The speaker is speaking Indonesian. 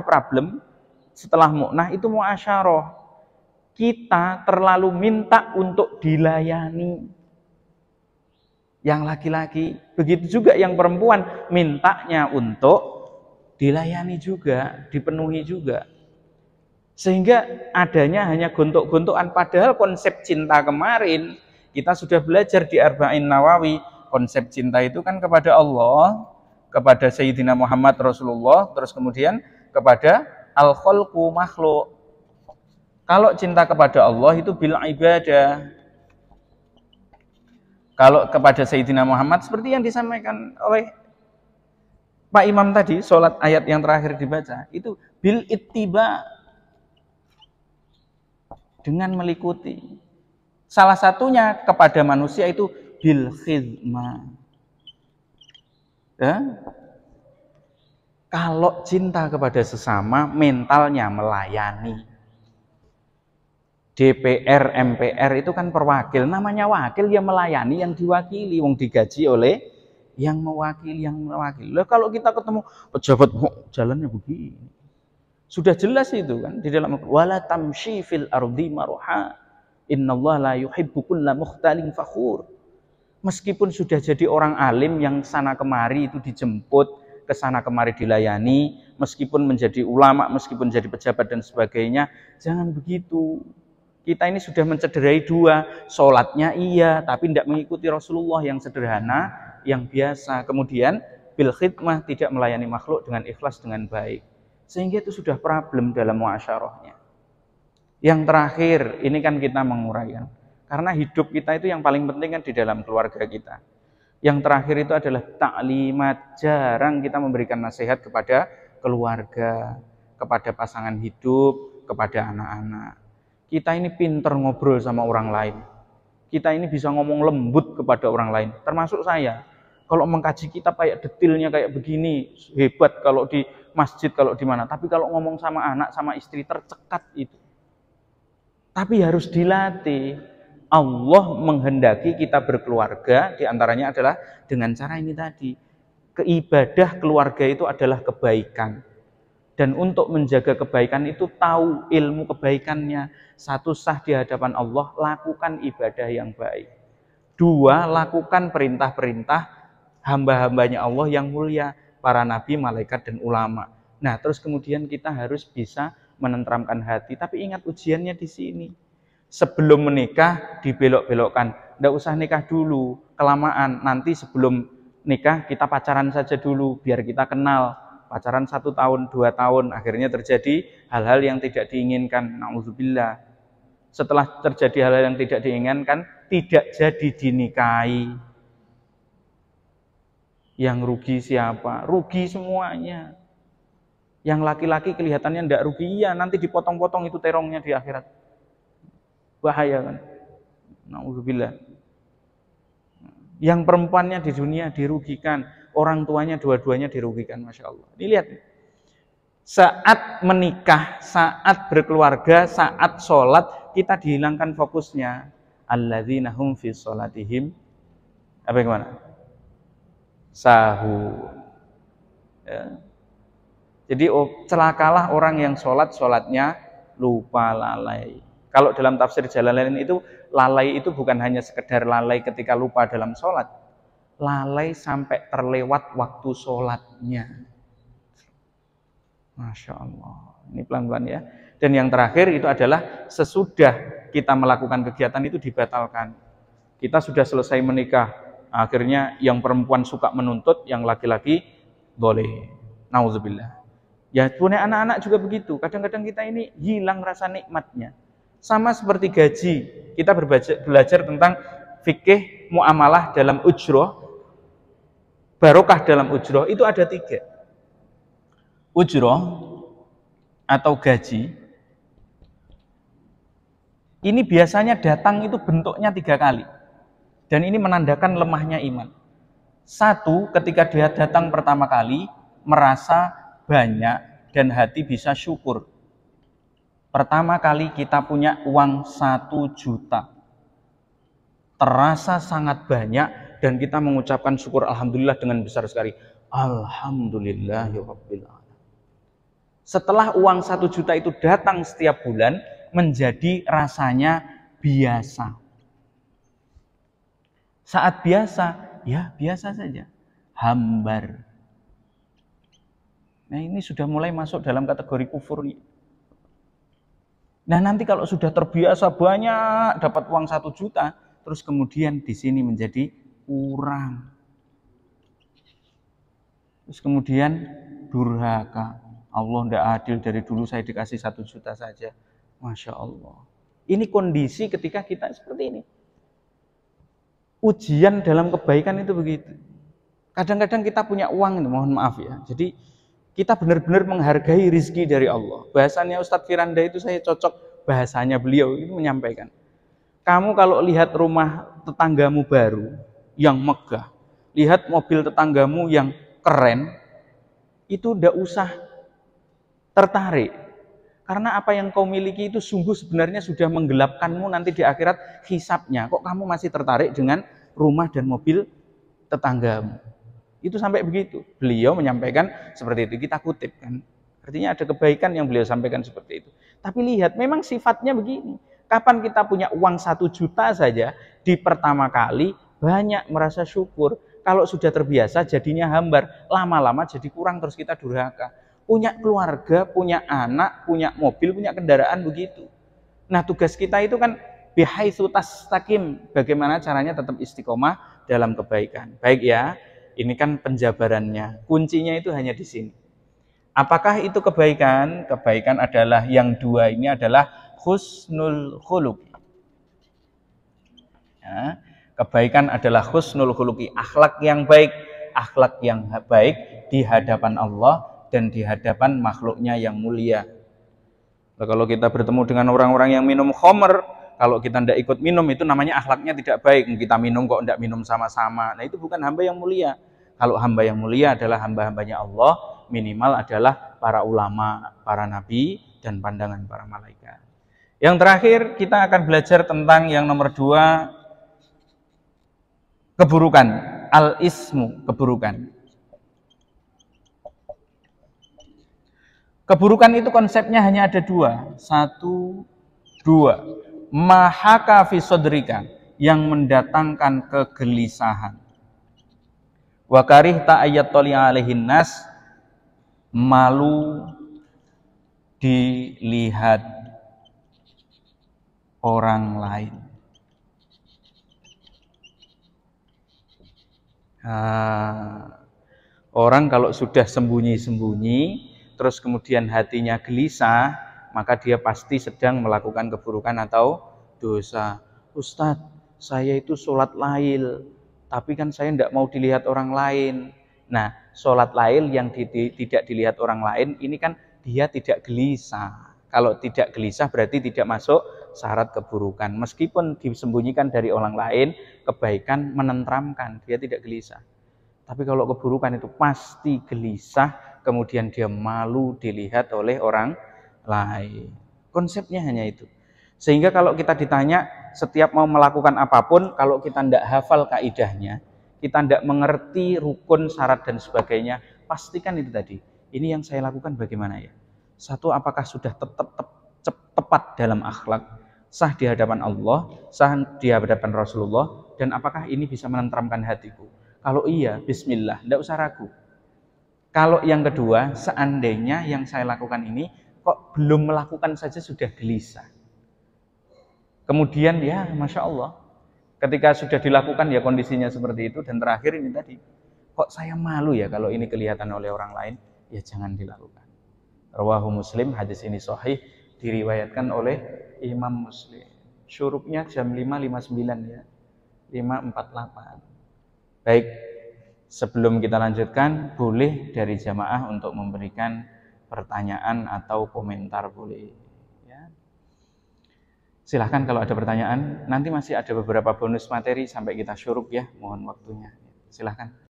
problem setelah mu'nah itu muasyarah. Kita terlalu minta untuk dilayani. Yang laki-laki, begitu juga yang perempuan, mintanya untuk dilayani juga, dipenuhi juga. Sehingga adanya hanya gontok-gontokan, padahal konsep cinta kemarin kita sudah belajar di Arba'in Nawawi. Konsep cinta itu kan kepada Allah, kepada Sayyidina Muhammad Rasulullah, terus kemudian kepada al-khalqu makhluk. Kalau cinta kepada Allah itu bil ibadah. Kalau kepada Sayyidina Muhammad seperti yang disampaikan oleh Pak Imam tadi, sholat ayat yang terakhir dibaca, itu bil ittiba, dengan melikuti. Salah satunya kepada manusia itu bil khidmah. Ya? Kalau cinta kepada sesama, mentalnya melayani. DPR, MPR itu kan perwakil, namanya wakil, ya melayani yang diwakili, wong digaji oleh yang mewakili, yang mewakili. Loh, kalau kita ketemu pejabat, jalannya begini, sudah jelas itu kan di dalam wala tamshi fil ardi marha innallaha la yuhibbu kulla mukhtalin fakhur. Meskipun sudah jadi orang alim yang sana kemari itu dijemput, ke sana kemari dilayani, meskipun menjadi ulama, meskipun jadi pejabat dan sebagainya, jangan begitu. Kita ini sudah mencederai dua, sholatnya iya, tapi tidak mengikuti Rasulullah yang sederhana, yang biasa. Kemudian bil khidmah, tidak melayani makhluk dengan ikhlas, dengan baik. Sehingga itu sudah problem dalam muasyarahnya. Yang terakhir, ini kan kita menguraikan. Karena hidup kita itu yang paling penting kan di dalam keluarga kita. Yang terakhir itu adalah taklimat. Jarang kita memberikan nasihat kepada keluarga, kepada pasangan hidup, kepada anak-anak. Kita ini pinter ngobrol sama orang lain. Kita ini bisa ngomong lembut kepada orang lain. Termasuk saya. Kalau mengkaji kitab kayak detailnya kayak begini, hebat kalau di masjid, kalau di mana. Tapi kalau ngomong sama anak, sama istri, tercekat itu. Tapi harus dilatih. Allah menghendaki kita berkeluarga, diantaranya adalah dengan cara ini tadi. Keibadah keluarga itu adalah kebaikan. Dan untuk menjaga kebaikan itu tahu ilmu kebaikannya. Satu, sah di hadapan Allah, lakukan ibadah yang baik. Dua, lakukan perintah-perintah hamba-hambanya Allah yang mulia, para nabi, malaikat, dan ulama. Nah, terus kemudian kita harus bisa menenteramkan hati. Tapi ingat ujiannya di sini. Sebelum menikah dibelok-belokkan. Nggak usah nikah dulu, kelamaan. Nanti sebelum nikah kita pacaran saja dulu, biar kita kenal. Pacaran 1 tahun, 2 tahun, akhirnya terjadi hal-hal yang tidak diinginkan. Na'udzubillah. Setelah terjadi hal-hal yang tidak diinginkan, tidak jadi dinikahi. Yang rugi siapa? Rugi semuanya. Yang laki-laki kelihatannya tidak rugi, iya nanti dipotong-potong itu terongnya di akhirat. Bahaya kan? Na'udzubillah. Yang perempuannya di dunia dirugikan, orang tuanya dua-duanya dirugikan, Masya Allah. Ini lihat, saat menikah, saat berkeluarga, saat sholat, kita dihilangkan fokusnya. Alladzina hum fi sholatihim, apa yang mana? Sahun. Ya. Jadi celakalah orang yang sholatnya lupa, lalai. Kalau dalam tafsir Jalalain itu, lalai itu bukan hanya sekedar lalai ketika lupa dalam sholat. Lalai sampai terlewat waktu sholatnya. Masya Allah. Ini pelan-pelan ya. Dan yang terakhir itu adalah sesudah kita melakukan kegiatan itu dibatalkan. Kita sudah selesai menikah. Akhirnya yang perempuan suka menuntut, yang laki-laki boleh. Nauzubillah. Ya punya anak-anak juga begitu. Kadang-kadang kita ini hilang rasa nikmatnya. Sama seperti gaji. Kita belajar tentang fikih muamalah dalam ujroh. Barokah dalam ujroh itu ada 3. Ujroh atau gaji ini biasanya datang itu bentuknya 3 kali. Dan ini menandakan lemahnya iman. 1, ketika dia datang pertama kali, merasa banyak dan hati bisa syukur. Pertama kali kita punya uang 1 juta. Terasa sangat banyak dan kita mengucapkan syukur alhamdulillah dengan besar sekali. Alhamdulillahirabbil alamin. Setelah uang 1 juta itu datang setiap bulan, menjadi rasanya biasa. Saat biasa, ya biasa saja. Hambar. Nah ini sudah mulai masuk dalam kategori kufur. Nah nanti kalau sudah terbiasa banyak dapat uang 1 juta, terus kemudian di sini menjadi kurang. Terus kemudian durhaka. Allah tidak adil, dari dulu saya dikasih 1 juta saja. Masya Allah. Ini kondisi ketika kita seperti ini. Ujian dalam kebaikan itu begitu. Kadang-kadang kita punya uang, mohon maaf ya. Jadi kita benar-benar menghargai rizki dari Allah. Bahasanya Ustadz Firanda itu saya cocok, bahasanya beliau itu menyampaikan. Kamu kalau lihat rumah tetanggamu baru, yang megah, lihat mobil tetanggamu yang keren, itu tidak usah tertarik. Karena apa yang kau miliki itu sungguh sebenarnya sudah menggelapkanmu nanti di akhirat hisabnya. Kok kamu masih tertarik dengan rumah dan mobil tetanggamu? Itu sampai begitu. Beliau menyampaikan seperti itu. Kita kutip kan. Artinya ada kebaikan yang beliau sampaikan seperti itu. Tapi lihat, memang sifatnya begini. Kapan kita punya uang 1 juta saja, di pertama kali banyak merasa syukur. Kalau sudah terbiasa jadinya hambar. Lama-lama jadi kurang, terus kita durhaka. Punya keluarga, punya anak, punya mobil, punya kendaraan begitu. Nah tugas kita itu kan bihaitsu tastaqim. Bagaimana caranya tetap istiqomah dalam kebaikan. Baik ya. Ini kan penjabarannya. Kuncinya itu hanya di sini. Apakah itu kebaikan? Kebaikan adalah yang dua ini adalah husnul khuluq. Ya, kebaikan adalah husnul khuluqi, akhlak yang baik. Akhlak yang baik di hadapan Allah dan di hadapan makhluknya yang mulia. Nah, kalau kita bertemu dengan orang-orang yang minum khamr, kalau kita tidak ikut minum, itu namanya akhlaknya tidak baik. Kita minum kok tidak minum sama-sama. Nah itu bukan hamba yang mulia. Kalau hamba yang mulia adalah hamba-hambanya Allah, minimal adalah para ulama, para nabi, dan pandangan para malaikat. Yang terakhir, kita akan belajar tentang yang nomor 2, keburukan. Al-ismu, keburukan. Keburukan itu konsepnya hanya ada 2. 1, 2. Mahaka fi sodrika, yang mendatangkan kegelisahan. Wa karihta ayyatali alaihin nas, malu dilihat orang lain. Orang kalau sudah sembunyi-sembunyi, terus kemudian hatinya gelisah, maka dia pasti sedang melakukan keburukan atau dosa. Ustadz, saya itu sholat lail, tapi kan saya tidak mau dilihat orang lain. Nah, sholat lail yang tidak dilihat orang lain, ini kan dia tidak gelisah. Kalau tidak gelisah berarti tidak masuk syarat keburukan. Meskipun disembunyikan dari orang lain, kebaikan menenteramkan, dia tidak gelisah. Tapi kalau keburukan itu pasti gelisah, kemudian dia malu dilihat oleh orang lain. Konsepnya hanya itu. Sehingga kalau kita ditanya setiap mau melakukan apapun, kalau kita tidak hafal kaidahnya, kita tidak mengerti rukun, syarat dan sebagainya, pastikan itu tadi. Ini yang saya lakukan bagaimana ya? 1, apakah sudah tepat dalam akhlak, sah di hadapan Allah, sah di hadapan Rasulullah, dan apakah ini bisa menenteramkan hatiku? Kalau iya, bismillah, tidak usah ragu. Kalau yang kedua, seandainya yang saya lakukan ini kok belum melakukan saja sudah gelisah. Kemudian ya Masya Allah, ketika sudah dilakukan ya kondisinya seperti itu. Dan terakhir ini tadi, kok saya malu ya kalau ini kelihatan oleh orang lain, ya jangan dilakukan. Rawahu Muslim, hadis ini sahih, diriwayatkan oleh Imam Muslim. Syurupnya jam 5.59 ya, 5.48. Baik, sebelum kita lanjutkan, boleh dari jamaah untuk memberikan pertanyaan atau komentar, boleh ya. Silahkan kalau ada pertanyaan. Nanti masih ada beberapa bonus materi sampai kita syurup ya, mohon waktunya. Silahkan.